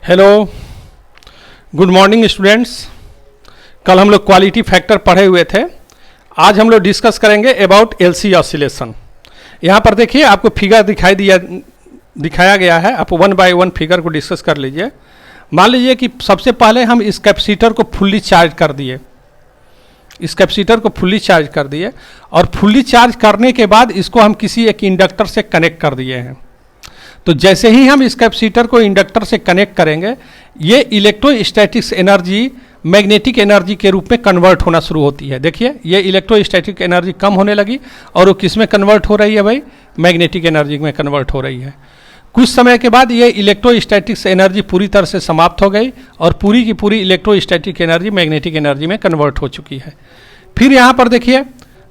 Hello, good morning students. कल हम लोग क्वालिटी फैक्टर पढ़े हुए थे। आज हम लोग डिस्कस करेंगे अबाउट एलसी ऑसिलेशन। यहाँ पर देखिए आपको फिगर दिखाया गया है। आप वन बाय वन फिगर को डिस्कस कर लीजिए। मान लीजिए कि सबसे पहले हम इस कैपेसिटर को फुल्ली चार्ज कर दिए। इस कैपेसिटर को फुल्ली चार्ज कर दिए और फुल्ली चार्ज करने के बाद इसको हम किसी एक इंडक्टर से कनेक्ट कर दिए हैं। तो जैसे ही हम इस कैपेसिटर को इंडक्टर से कनेक्ट करेंगे, ये इलेक्ट्रोस्टैटिक्स एनर्जी मैग्नेटिक एनर्जी के रूप में कन्वर्ट होना शुरू होती है। देखिए ये इलेक्ट्रोस्टैटिक एनर्जी कम होने लगी और वो किस में कन्वर्ट हो रही है भाई? मैग्नेटिक एनर्जी में कन्वर्ट हो रही है। कुछ समय के बाद ये इलेक्ट्रोस्टैटिक्स एनर्जी पूरी तरह से समाप्त हो गई और पूरी की पूरी इलेक्ट्रोस्टैटिक एनर्जी मैग्नेटिक एनर्जी में कन्वर्ट हो चुकी है। फिर यहाँ पर देखिए,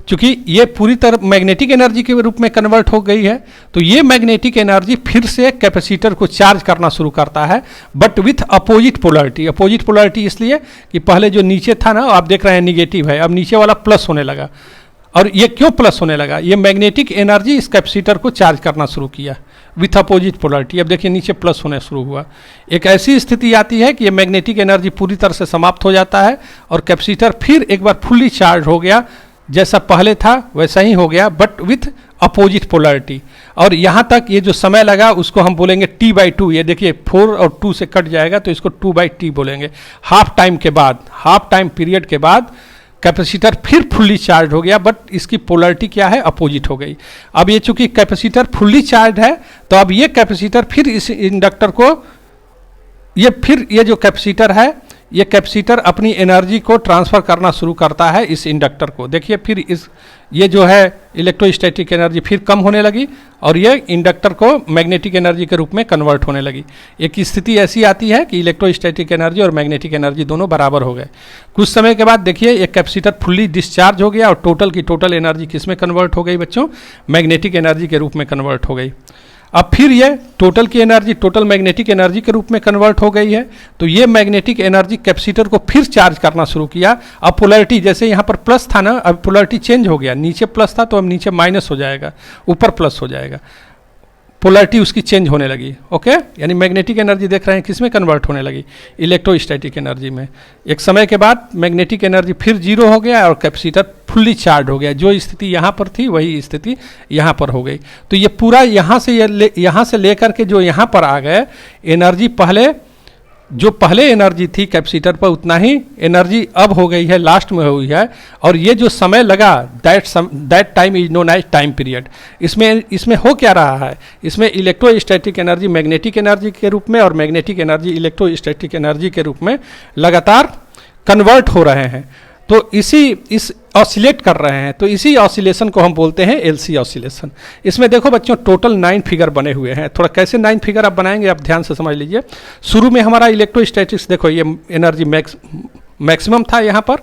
चूंकि ये पूरी तरह मैग्नेटिक एनर्जी के रूप में कन्वर्ट हो गई है, तो ये मैग्नेटिक एनर्जी फिर से कैपेसिटर को चार्ज करना शुरू करता है, but with opposite polarity. Opposite polarity इसलिए कि पहले जो नीचे था ना, आप देख रहे हैं निगेटिव है, अब नीचे वाला प्लस होने लगा। और ये क्यों प्लस होने लगा? ये मैग्नेटिक एनर्जी इस कैपेसिटर को चार्ज करना शुरू किया विथ अपोजिट पोलरिटी। अब देखिए नीचे प्लस होने शुरू हुआ। एक ऐसी स्थिति आती है कि ये मैग्नेटिक एनर्जी पूरी तरह से समाप्त हो जाता है और कैपेसिटर फिर एक बार फुल्ली चार्ज हो गया, जैसा पहले था वैसा ही हो गया, बट विथ अपोजिट पोलरिटी। और यहाँ तक ये जो समय लगा उसको हम बोलेंगे T/2। ये देखिए 4 और 2 से कट जाएगा तो इसको 2/T बोलेंगे। हाफ टाइम के बाद, हाफ टाइम पीरियड के बाद कैपेसिटर फिर फुल्ली चार्ज हो गया, बट इसकी पोलरिटी क्या है? अपोजिट हो गई। अब ये चूंकि कैपेसिटर फुल्ली चार्ज है, तो अब ये कैपेसिटर फिर इस इंडक्टर को, ये जो कैपेसिटर है, ये कैपेसिटर अपनी एनर्जी को ट्रांसफ़र करना शुरू करता है इस इंडक्टर को। देखिए फिर ये जो है इलेक्ट्रोस्टैटिक एनर्जी फिर कम होने लगी और ये इंडक्टर को मैग्नेटिक एनर्जी के रूप में कन्वर्ट होने लगी। एक स्थिति ऐसी आती है कि इलेक्ट्रोस्टैटिक एनर्जी और मैग्नेटिक एनर्जी दोनों बराबर हो गए। कुछ समय के बाद देखिए एक कैपेसिटर फुल्ली डिस्चार्ज हो गया और टोटल की टोटल एनर्जी किस में कन्वर्ट हो गई बच्चों? मैग्नेटिक एनर्जी के रूप में कन्वर्ट हो गई। अब फिर ये टोटल की एनर्जी टोटल मैग्नेटिक एनर्जी के रूप में कन्वर्ट हो गई है, तो ये मैग्नेटिक एनर्जी कैपेसिटर को फिर चार्ज करना शुरू किया। अब पोलरिटी, जैसे यहाँ पर प्लस था ना, अब पोलरिटी चेंज हो गया। नीचे प्लस था तो अब नीचे माइनस हो जाएगा, ऊपर प्लस हो जाएगा। पोलरिटी उसकी चेंज होने लगी। ओके, यानी मैग्नेटिक एनर्जी देख रहे हैं किस में कन्वर्ट होने लगी? इलेक्ट्रोस्टैटिक एनर्जी में। एक समय के बाद मैग्नेटिक एनर्जी फिर जीरो हो गया और कैपेसिटर फुल्ली चार्ज हो गया। जो स्थिति यहाँ पर थी वही स्थिति यहाँ पर हो गई। तो ये पूरा यहाँ से लेकर के जो यहाँ पर आ गए, एनर्जी जो पहले एनर्जी थी कैपेसिटर पर, उतना ही एनर्जी अब हो गई है, लास्ट में हुई है। और ये जो समय लगा, that time is known as time period. इसमें हो क्या रहा है? इसमें इलेक्ट्रोस्टैटिक एनर्जी मैग्नेटिक एनर्जी के रूप में और मैग्नेटिक एनर्जी इलेक्ट्रोस्टैटिक एनर्जी के रूप में लगातार कन्वर्ट हो रहे हैं। तो इस ऑसिलेट कर रहे हैं, तो इसी ऑसिलेशन को हम बोलते हैं एलसी ऑसिलेशन। इसमें देखो बच्चों टोटल 9 फिगर बने हुए हैं। थोड़ा कैसे 9 फिगर आप बनाएंगे, आप ध्यान से समझ लीजिए। शुरू में हमारा इलेक्ट्रोस्टैटिक्स, देखो ये एनर्जी मैक्सिमम था, यहाँ पर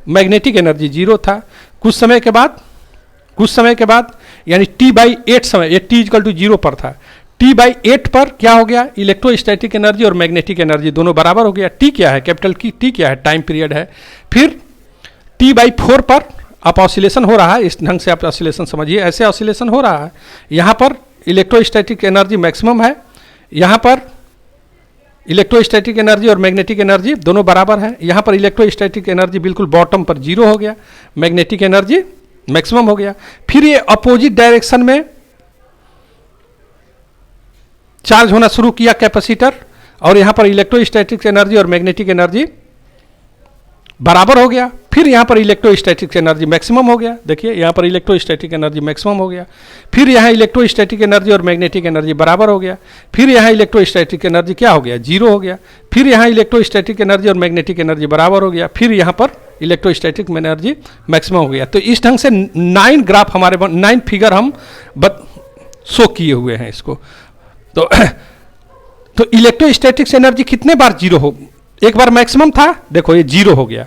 मैग्नेटिक एनर्जी 0 था। कुछ समय के बाद यानी T/8 समय, ये T=0 पर था। T/8 पर क्या हो गया? इलेक्ट्रोस्टैटिक एनर्जी और मैग्नेटिक एनर्जी दोनों बराबर हो गया। T क्या है? कैपिटल T क्या है? टाइम पीरियड है। फिर T/4 पर आप ऑसिलेशन हो रहा है। इस ढंग से आप ऑसिलेशन समझिए, ऐसे ऑसिलेशन हो रहा है। यहाँ पर इलेक्ट्रोस्टैटिक एनर्जी मैक्सिमम है, यहाँ पर इलेक्ट्रोस्टैटिक एनर्जी और मैग्नेटिक एनर्जी दोनों बराबर है। यहाँ पर इलेक्ट्रोस्टैटिक एनर्जी बिल्कुल बॉटम पर 0 हो गया, मैग्नेटिक एनर्जी मैक्सिमम हो गया। फिर ये अपोजिट डायरेक्शन में चार्ज होना शुरू किया कैपेसिटर, और यहाँ पर इलेक्ट्रोस्टैटिक एनर्जी और मैग्नेटिक एनर्जी बराबर हो गया। फिर यहाँ पर इलेक्ट्रोस्टैटिक एनर्जी मैक्सिमम हो गया। देखिए यहाँ पर इलेक्ट्रोस्टैटिक एनर्जी मैक्सिमम हो गया। फिर यहाँ इलेक्ट्रोस्टैटिक एनर्जी और मैग्नेटिक एनर्जी बराबर हो गया। फिर यहाँ इलेक्ट्रोस्टैटिक एनर्जी क्या हो गया? 0 हो गया। फिर यहाँ इलेक्ट्रोस्टैटिक एनर्जी और मैग्नेटिक एनर्जी बराबर हो गया। फिर यहाँ पर इलेक्ट्रोस्टैटिक एनर्जी मैक्सिमम हो गया। तो इस ढंग से 9 ग्राफ हमारे 9 फिगर हम शो किए हुए हैं इसको। तो इलेक्ट्रोस्टैटिक्स एनर्जी कितने बार 0 हो? एक बार मैक्सिमम था, देखो ये 0 हो गया।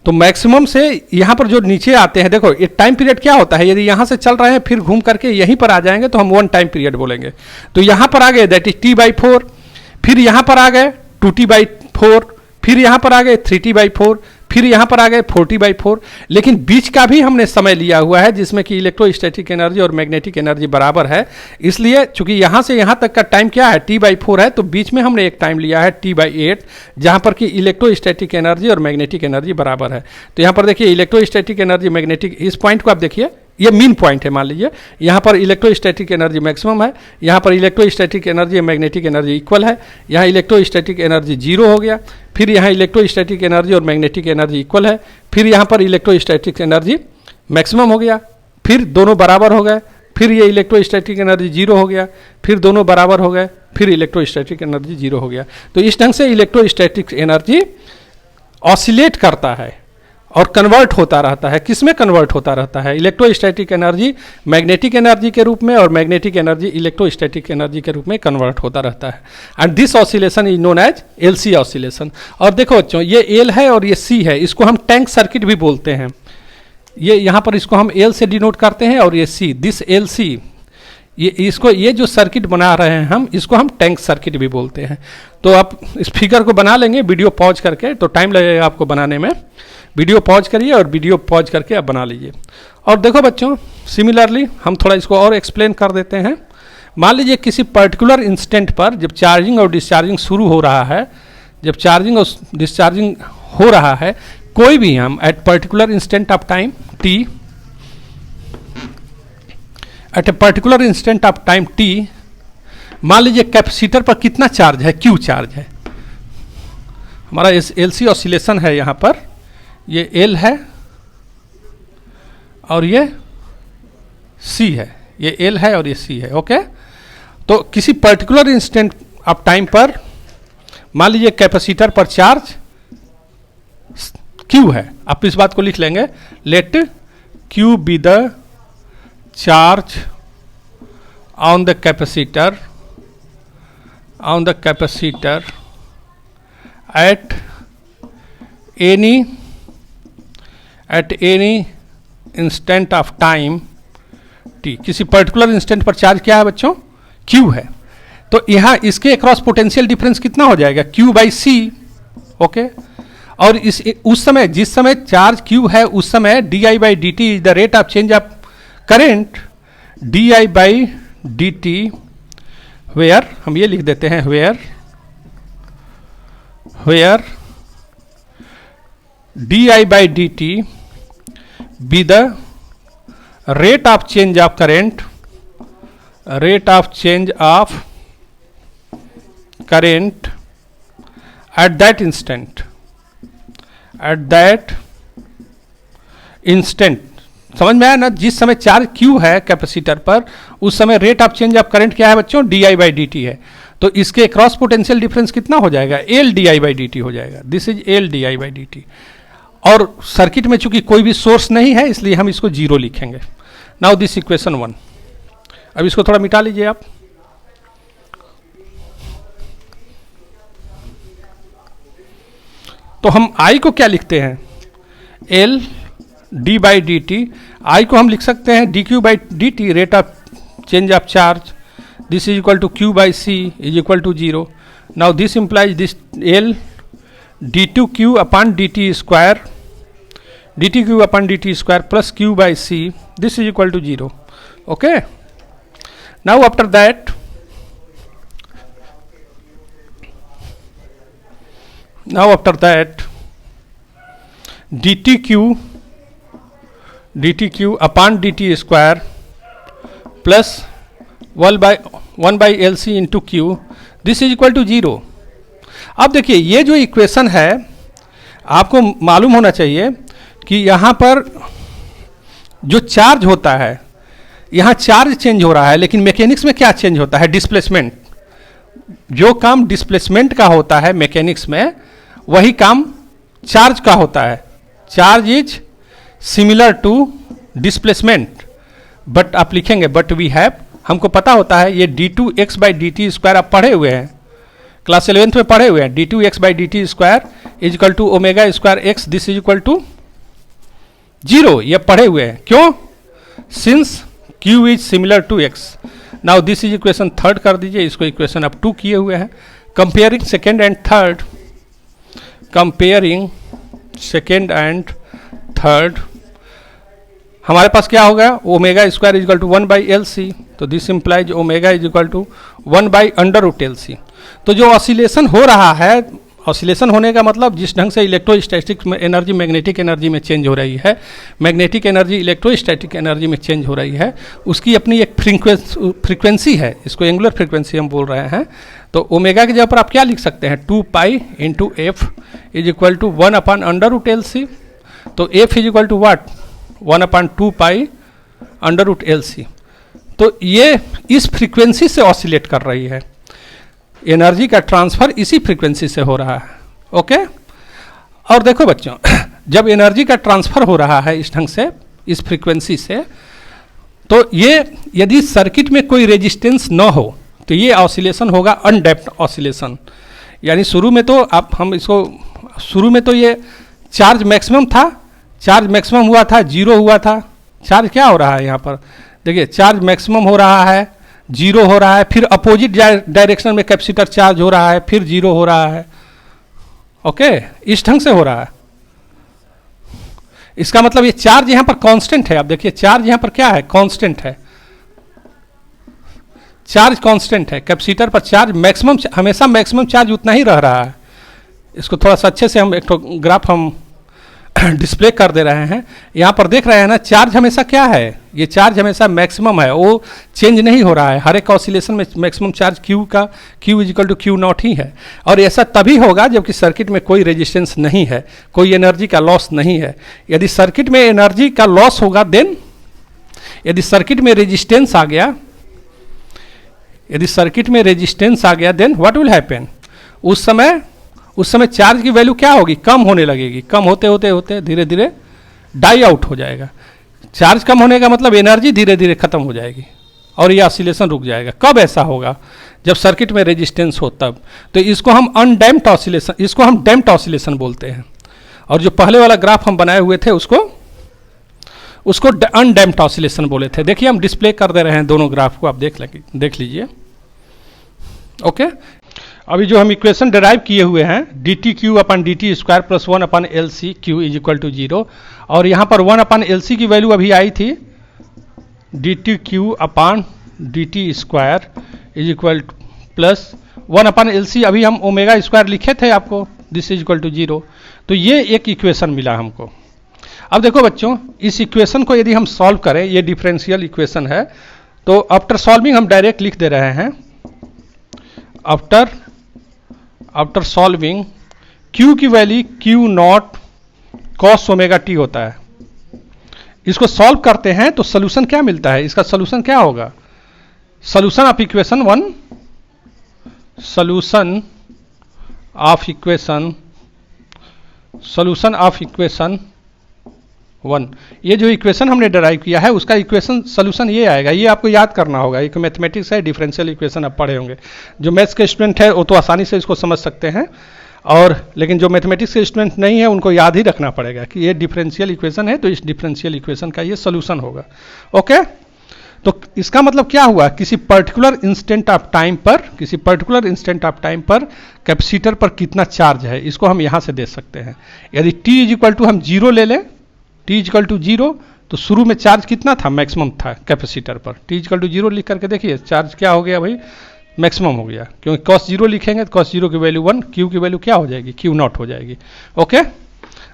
तो मैक्सिमम से यहाँ पर जो नीचे आते हैं, देखो ये टाइम पीरियड क्या होता है? यदि यहाँ से चल रहे हैं फिर घूम करके यहीं पर आ जाएंगे तो हम 1 टाइम पीरियड बोलेंगे। तो यहाँ पर आ गए दैट इज T/4, फिर यहाँ पर आ गए 2T/4, फिर यहाँ पर आ गए 3T/4, फिर यहाँ पर आ गए 40/4, लेकिन बीच का भी हमने समय लिया हुआ है जिसमें कि इलेक्ट्रोस्टैटिक एनर्जी और मैग्नेटिक एनर्जी बराबर है। इसलिए चूंकि यहाँ से यहाँ तक का टाइम क्या है, T/4 है, तो बीच में हमने एक टाइम लिया है T/8, जहाँ पर कि इलेक्ट्रोस्टैटिक एनर्जी और मैग्नेटिक एनर्जी बराबर है। तो यहाँ पर देखिए इलेक्ट्रोस्टैटिक एनर्जी मैग्नेटिक, इस पॉइंट को आप देखिए, ये मीन पॉइंट है मान लीजिए, यहाँ पर इलेक्ट्रोस्टैटिक एनर्जी मैक्सिमम है, यहाँ पर electrostatic energy magnetic energy equal है, यहाँ इलेक्ट्रोस्टैटिक एनर्जी 0 हो गया, फिर यहाँ इलेक्ट्रोस्टैटिक एनर्जी और मैग्नेटिक एनर्जी इक्वल है, फिर यहाँ पर इलेक्ट्रोस्टैटिक एनर्जी मैक्सिमम हो गया, फिर दोनों बराबर हो गए, फिर ये इलेक्ट्रोस्टैटिक एनर्जी 0 हो गया, फिर दोनों बराबर हो गए, फिर इलेक्ट्रोस्टैटिक एनर्जी 0 हो गया। तो इस ढंग से इलेक्ट्रोस्टैटिक एनर्जी ऑसिलेट करता है और कन्वर्ट होता रहता है। किसमें कन्वर्ट होता रहता है? इलेक्ट्रोस्टैटिक एनर्जी मैग्नेटिक एनर्जी के रूप में और मैग्नेटिक एनर्जी इलेक्ट्रोस्टैटिक एनर्जी के रूप में कन्वर्ट होता रहता है। And this oscillation is known as LC oscillation. और देखो बच्चों, ये एल है और ये सी है, इसको हम टैंक सर्किट भी बोलते हैं। ये यहाँ पर इसको हम एल से डिनोट करते हैं और ये सी, दिस एल सी, ये जो सर्किट बना रहे हैं हम, इसको हम टैंक सर्किट भी बोलते हैं। तो आप इस फिगर को बना लेंगे वीडियो पॉज करके, तो टाइम लगेगा आपको बनाने में। वीडियो पॉज करिए और वीडियो पॉज करके आप बना लीजिए। और देखो बच्चों, सिमिलरली हम थोड़ा इसको और एक्सप्लेन कर देते हैं। मान लीजिए किसी पर्टिकुलर इंस्टेंट पर जब चार्जिंग और डिस्चार्जिंग शुरू हो रहा है, जब चार्जिंग और डिस्चार्जिंग हो रहा है, कोई भी हम at particular instant of time T, at a particular instant of time T, मान लीजिए कैपेसिटर पर कितना चार्ज है, क्यू चार्ज है। हमारा इस एलसी ऑसिलेशन है, यहाँ पर ये एल है और ये सी है, ये एल है और ये सी है। ओके, तो किसी पर्टिकुलर इंस्टेंट ऑफ टाइम पर मान लीजिए कैपेसिटर पर चार्ज क्यू है। आप इस बात को लिख लेंगे, let Q be the charge on the capacitor at any instant of time t। किसी पर्टिकुलर इंस्टेंट पर चार्ज क्या है बच्चों? q है। तो यहाँ इसके अक्रॉस पोटेंशियल डिफरेंस कितना हो जाएगा? q/c। ओके, और उस समय जिस समय चार्ज q है, उस समय di/dt is the rate of change of current, di/dt where, हम ये लिख देते हैं where di/dt be the rate of change of current at that instant। समझ में आया ना? जिस समय चार्ज Q है कैपेसिटर पर, उस समय rate of change of current क्या है बच्चों? di/dt है। तो इसके क्रॉस पोटेंशियल डिफरेंस कितना हो जाएगा? L di/dt हो जाएगा। This is L di/dt। और सर्किट में चूंकि कोई भी सोर्स नहीं है, इसलिए हम इसको 0 लिखेंगे। Now this equation 1। अब इसको थोड़ा मिटा लीजिए आप। तो हम I को क्या लिखते हैं? L d/dt। I को हम लिख सकते हैं dq/dt, rate of change of charge. This is equal to q/c is equal to 0। Now this implies this L d2q/dt square plus q/c, this is equal to 0। okay, now after that dtq/dt square plus 1/LC into q, this is equal to 0। अब देखिए, ये जो equation है, आपको मालूम होना चाहिए कि यहाँ पर जो चार्ज होता है, यहाँ चार्ज चेंज हो रहा है, लेकिन मैकेनिक्स में क्या चेंज होता है? डिस्प्लेसमेंट। जो काम डिस्प्लेसमेंट का होता है मैकेनिक्स में, वही काम चार्ज का होता है। Charge is similar to displacement, but आप लिखेंगे बट वी हैव, हमको पता होता है ये d2x/dt स्क्वायर आप पढ़े हुए हैं, क्लास 11th में पढ़े हुए हैं। d2x/dt square is equal to omega square X, this is equal to 0, ये पढ़े हुए हैं। क्यों? Since q is similar to x। Now this is equation 3 कर दीजिए, इसको इक्वेशन अब 2 किए हुए हैं। Comparing second and third, comparing second and third, हमारे पास क्या हो गया, omega square is equal to 1/LC, तो this implies omega is equal to 1/√LC। तो जो ऑसिलेशन हो रहा है, ऑसिलेशन होने का मतलब जिस ढंग से इलेक्ट्रोस्टैटिक एनर्जी मैग्नेटिक एनर्जी में चेंज हो रही है, मैग्नेटिक एनर्जी इलेक्ट्रोस्टैटिक एनर्जी में चेंज हो रही है, उसकी अपनी एक फ्रीक्वेंसी है, इसको एंगुलर फ्रीक्वेंसी हम बोल रहे हैं। तो ओमेगा की जगह पर आप क्या लिख सकते हैं, 2π × f is equal to 1/√LC। तो f is equal to what, 1/2π √LC। तो ये इस फ्रीक्वेंसी से ऑसिलेट कर रही है, एनर्जी का ट्रांसफर इसी फ्रीक्वेंसी से हो रहा है। ओके, और देखो बच्चों, जब एनर्जी का ट्रांसफर हो रहा है इस ढंग से, इस फ्रीक्वेंसी से, तो ये यदि सर्किट में कोई रेजिस्टेंस न हो तो ये ऑसिलेशन होगा अनडैम्प्ड ऑसिलेशन। यानी शुरू में तो हम इसको, शुरू में तो ये चार्ज मैक्सिमम था, चार्ज मैक्सिमम हुआ था, जीरो हुआ था। चार्ज क्या हो रहा है यहाँ पर, देखिए चार्ज मैक्सिमम हो रहा है, जीरो हो रहा है, फिर अपोजिट डायरेक्शन में कैपेसिटर चार्ज हो रहा है, फिर जीरो हो रहा है। ओके, इस ढंग से हो रहा है। इसका मतलब ये चार्ज यहां पर कांस्टेंट है। आप देखिए चार्ज यहां पर क्या है, कांस्टेंट है, चार्ज कांस्टेंट है। कैपेसिटर पर चार्ज मैक्सिमम, हमेशा मैक्सिमम चार्ज उतना ही रह रहा है। इसको थोड़ा सा अच्छे से हम एक तो ग्राफ हम डिस्प्ले कर दे रहे हैं। यहाँ पर देख रहे हैं ना, चार्ज हमेशा क्या है, ये चार्ज हमेशा मैक्सिमम है, वो चेंज नहीं हो रहा है। हर एक ऑसिलेशन में मैक्सिमम चार्ज Q का Q is equal to Q0 ही है। और ऐसा तभी होगा जबकि सर्किट में कोई रेजिस्टेंस नहीं है, कोई एनर्जी का लॉस नहीं है। यदि सर्किट में एनर्जी का लॉस होगा, देन यदि सर्किट में रेजिस्टेंस आ गया, यदि सर्किट में रेजिस्टेंस आ गया, देन व्हाट विल हैपन, उस समय चार्ज की वैल्यू क्या होगी, कम होने लगेगी। कम होते होते होते धीरे धीरे डाई आउट हो जाएगा। चार्ज कम होने का मतलब एनर्जी धीरे धीरे खत्म हो जाएगी और ये ऑसिलेशन रुक जाएगा। कब ऐसा होगा, जब सर्किट में रेजिस्टेंस हो तब। तो इसको हम अनडैम्प्ड ऑसिलेशन, इसको हम डैम्प्ड ऑसिलेशन बोलते हैं। और जो पहले वाला ग्राफ हम बनाए हुए थे उसको अनडैम्प्ड ऑसिलेशन बोले थे। देखिए हम डिस्प्ले कर दे रहे हैं दोनों ग्राफ को, आप देख लीजिए। ओके, अभी जो हम इक्वेशन डिराइव किए हुए हैं, dTq/dt² plus 1/LC Q is equal to 0, और यहाँ पर 1/LC की वैल्यू अभी आई थी, dTq/dt² is equal plus 1/LC, अभी हम ओमेगा स्क्वायर लिखे थे आपको, दिस इज इक्वल टू 0। तो ये एक इक्वेशन मिला हमको। अब देखो बच्चों, इस इक्वेशन को यदि हम सॉल्व करें, ये डिफरेंशियल इक्वेशन है, तो आफ्टर सॉल्विंग हम डायरेक्ट लिख दे रहे हैं, आफ्टर सॉल्विंग Q की value Q0 cos omega t होता है। इसको सॉल्व करते हैं तो सोल्यूशन क्या मिलता है, इसका सोल्यूशन क्या होगा, solution of equation 1, solution of equation 1, ये जो इक्वेशन हमने डिराइव किया है उसका इक्वेशन सोल्यूशन ये आएगा। ये आपको याद करना होगा, एक मैथमेटिक्स है, डिफरेंशियल इक्वेशन आप पढ़े होंगे। जो मैथ्स के स्टूडेंट है वो तो आसानी से इसको समझ सकते हैं, और लेकिन जो मैथमेटिक्स के स्टूडेंट नहीं है उनको याद ही रखना पड़ेगा कि ये डिफरेंशियल इक्वेशन है, तो इस डिफरेंशियल इक्वेशन का ये सोल्यूशन होगा। ओके, तो इसका मतलब क्या हुआ, किसी पर्टिकुलर इंस्टेंट ऑफ टाइम पर कैपेसिटर पर कितना चार्ज है, इसको हम यहाँ से दे सकते हैं। यदि t इज इक्वल टू हम 0 ले लें, t इज इक्वल टू 0, तो शुरू में चार्ज कितना था, मैक्सिमम था कैपेसिटर पर। t इज इक्वल टू 0 लिख करके देखिए, चार्ज क्या हो गया भाई, मैक्सिमम हो गया, क्योंकि cos 0 लिखेंगे तो cos 0 की वैल्यू 1, Q की वैल्यू क्या हो जाएगी, Q0 हो जाएगी। ओके,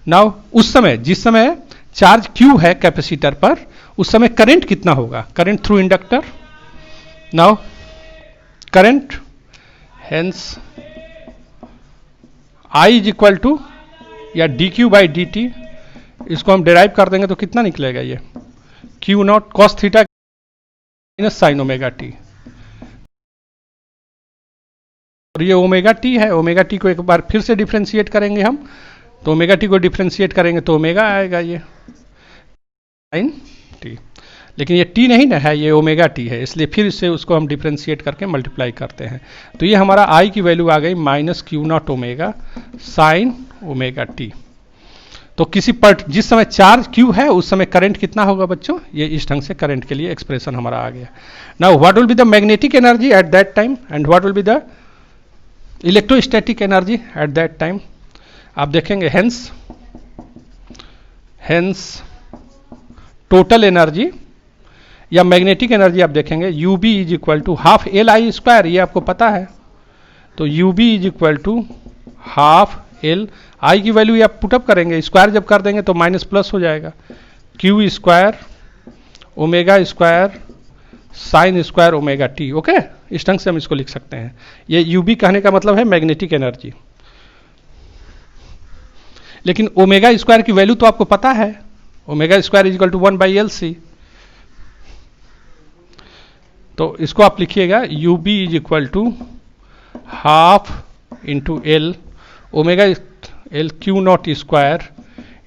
नाउ उस समय, जिस समय चार्ज Q है कैपेसिटर पर, उस समय करंट कितना होगा, current through inductor. Now current, hence I is equal to या dQ/dt, इसको हम डिराइव कर देंगे तो कितना निकलेगा, ये Q0 cos theta minus sine omega t। और ये ओमेगा t है, ओमेगा t को एक बार फिर से डिफ्रेंशिएट करेंगे हम, तो ओमेगा t को डिफ्रेंशिएट करेंगे तो ओमेगा आएगा, ये साइन t। लेकिन ये t नहीं ना है, ये ओमेगा t है, इसलिए फिर से उसको हम डिफ्रेंशिएट करके मल्टीप्लाई करते हैं। तो ये हमारा I की वैल्यू आ गई minus Q0 omega sine omega t। तो किसी जिस समय चार्ज Q है उस समय करंट कितना होगा बच्चों, ये इस ढंग से करंट के लिए एक्सप्रेशन हमारा आ गया। Now what will be the magnetic energy at that time and what will be the electrostatic energy at that time, आप देखेंगे। हेंस हेंस टोटल एनर्जी या मैग्नेटिक एनर्जी आप देखेंगे U B is equal to half L I square, ये आपको पता है। तो U B is equal to half L I की वैल्यू आप पुटअप करेंगे, स्क्वायर जब कर देंगे तो माइनस प्लस हो जाएगा, Q square omega square sine square omega T. Okay, इस ढंग से हम इसको लिख सकते हैं। ये यू बी कहने का मतलब है मैग्नेटिक एनर्जी। लेकिन ओमेगा स्क्वायर की वैल्यू तो आपको पता है, omega square is equal to 1/LC। तो इसको आप लिखिएगा U B is equal to half into L omega L Q naught square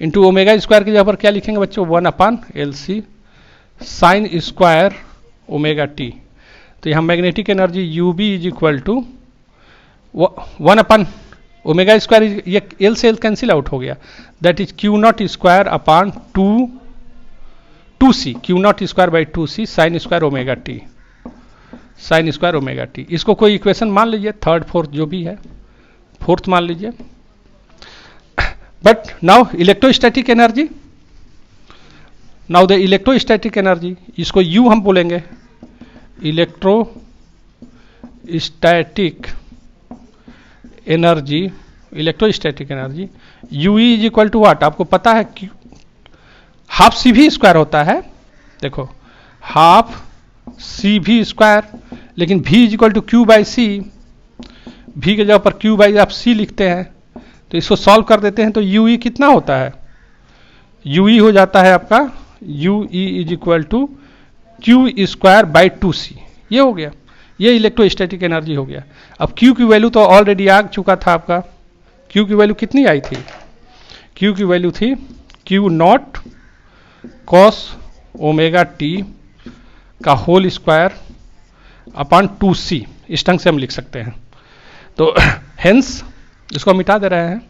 into omega square की जगह पर क्या लिखेंगे बच्चों, 1/LC sign square omega T. तो यहाँ magnetic energy U B is equal to 1 omega square, ये एल से एल कैंसिल आउट हो गया, that is Q naught square upon 2c, Q naught square by 2c sine square omega T, sine square omega T. इसको कोई equation मान लीजिए, third fourth जो भी है, फोर्थ मान लीजिए। But now electrostatic energy, now the electrostatic energy, इसको यू हम बोलेंगे, electrostatic energy, electrostatic energy U is equal to what, आपको पता है कि हाफ सी भी स्क्वायर होता है। देखो हाफ सी भी स्क्वायर, लेकिन v is equal to Q by C, v के जगह पर q बाई आप c लिखते हैं। तो इसको सॉल्व कर देते हैं तो यू ई कितना होता है, यू ई हो जाता है आपका U E is equal to Q square by 2c। ये हो गया, ये इलेक्ट्रोस्टैटिक एनर्जी हो गया। अब q की वैल्यू तो ऑलरेडी आ चुका था आपका, q की वैल्यू कितनी आई थी, q की वैल्यू थी Q not cos omega T का होल स्क्वायर अपॉन 2c, इस ढंग से हम लिख सकते हैं। तो हेंस इसको मिटा दे रहे हैं,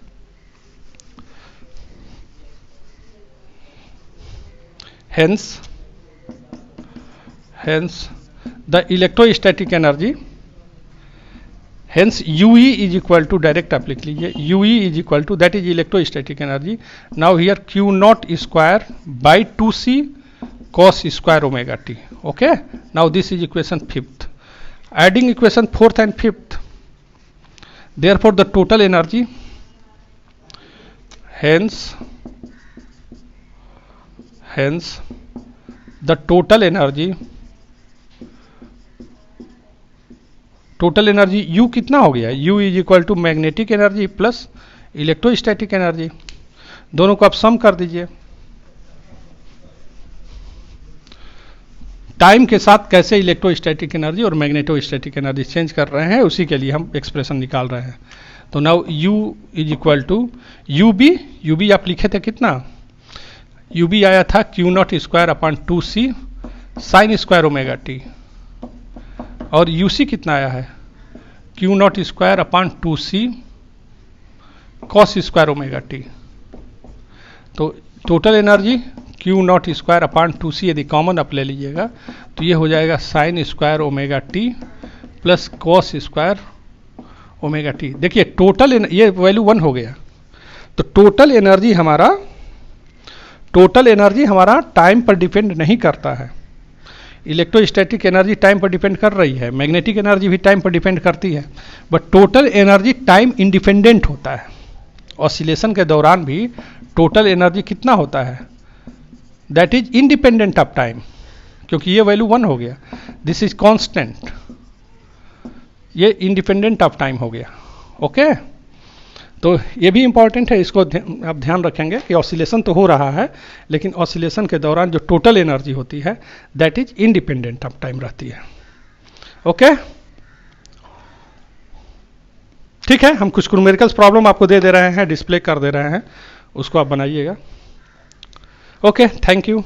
hence the electrostatic energy, hence U E is equal to, direct आप लिख लीजिए U E is equal to, that is electrostatic energy. Now here Q naught square by 2c cos square omega t. Okay, now this is equation 5th. Adding equation 4th and 5th, therefore the total energy, hence the total energy u कितना हो गया, u is equal to magnetic energy plus electrostatic energy, दोनों को आप सम कर दीजिए। Time के साथ कैसे इलेक्ट्रोस्टैटिक एनर्जी और मैग्नेटोस्टैटिक एनर्जी चेंज कर रहे हैं, उसी के लिए हम एक्सप्रेशन निकाल रहे हैं। तो now u is equal to U B आप लिखे थे कितना, यू बी आया था Q naught square upon 2c sine square omega T, और यू सी कितना आया है Q naught square upon 2c cos square omega T. तो total energy Q naught square upon 2c यदि कॉमन आप ले लीजिएगा तो ये हो जाएगा sign square omega T plus cos square omega T. देखिए टोटल ये वैल्यू 1 हो गया। तो टोटल एनर्जी हमारा टाइम पर डिपेंड नहीं करता है। इलेक्ट्रोस्टैटिक एनर्जी टाइम पर डिपेंड कर रही है, मैग्नेटिक एनर्जी भी टाइम पर डिपेंड करती है, but total energy time independent होता है। ऑसिलेशन के दौरान भी टोटल एनर्जी कितना होता है, that is independent of time, क्योंकि ये वैल्यू 1 हो गया, दिस इज कांस्टेंट, ये इंडिपेंडेंट ऑफ टाइम हो गया। ओके, तो ये भी इंपॉर्टेंट है, इसको आप ध्यान रखेंगे कि ऑसिलेशन तो हो रहा है, लेकिन ऑसिलेशन के दौरान जो टोटल एनर्जी होती है that is independent of time रहती है। ओके, ठीक है, हम कुछ न्यूमेरिकल्स प्रॉब्लम आपको दे रहे हैं, डिस्प्ले कर दे रहे हैं, उसको आप बनाइएगा। Okay, thank you.